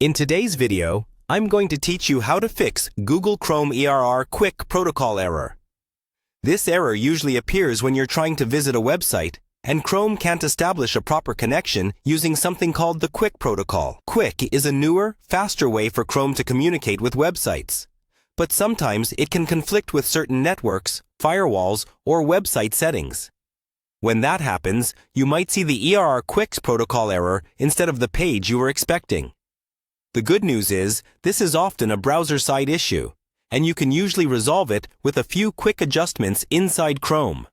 In today's video, I'm going to teach you how to fix Google Chrome ERR QUIC protocol error. This error usually appears when you're trying to visit a website and Chrome can't establish a proper connection using something called the QUIC protocol. QUIC is a newer, faster way for Chrome to communicate with websites, but sometimes it can conflict with certain networks, firewalls, or website settings. When that happens, you might see the ERR QUIC protocol error instead of the page you were expecting. The good news is, this is often a browser-side issue, and you can usually resolve it with a few quick adjustments inside Chrome.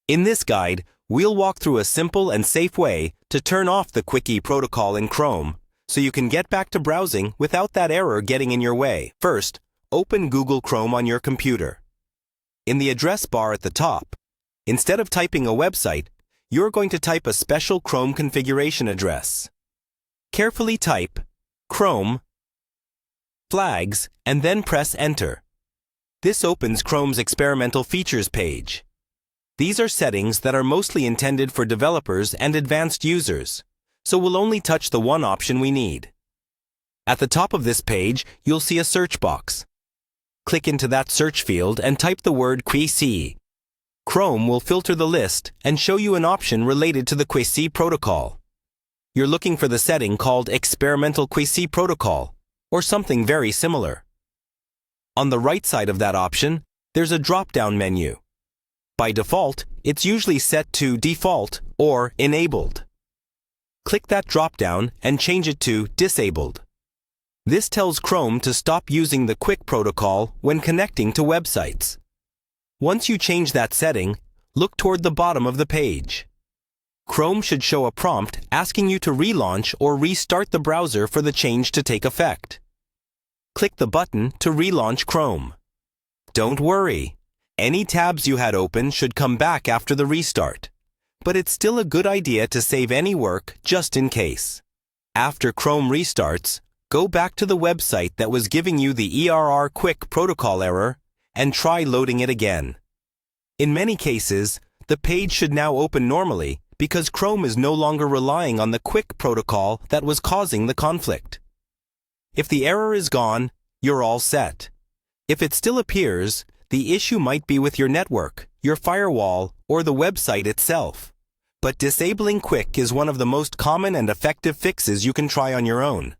In this guide, we'll walk through a simple and safe way to turn off the QUIC protocol in Chrome, so you can get back to browsing without that error getting in your way. First, open Google Chrome on your computer. In the address bar at the top, instead of typing a website, you're going to type a special Chrome configuration address. Carefully type Chrome, flags, and then press Enter. This opens Chrome's experimental features page. These are settings that are mostly intended for developers and advanced users, so we'll only touch the one option we need. At the top of this page, you'll see a search box. Click into that search field and type the word QUIC. Chrome will filter the list and show you an option related to the QUIC protocol. You're looking for the setting called Experimental QUIC Protocol, or something very similar. On the right side of that option, there's a drop-down menu. By default, it's usually set to Default or Enabled. Click that drop-down and change it to Disabled. This tells Chrome to stop using the QUIC protocol when connecting to websites. Once you change that setting, look toward the bottom of the page. Chrome should show a prompt asking you to relaunch or restart the browser for the change to take effect. Click the button to relaunch Chrome. Don't worry, any tabs you had open should come back after the restart, but it's still a good idea to save any work just in case. After Chrome restarts, go back to the website that was giving you the ERR QUIC protocol error and try loading it again. In many cases, the page should now open normally because Chrome is no longer relying on the QUIC protocol that was causing the conflict. If the error is gone, you're all set. If it still appears, the issue might be with your network, your firewall, or the website itself. But disabling QUIC is one of the most common and effective fixes you can try on your own.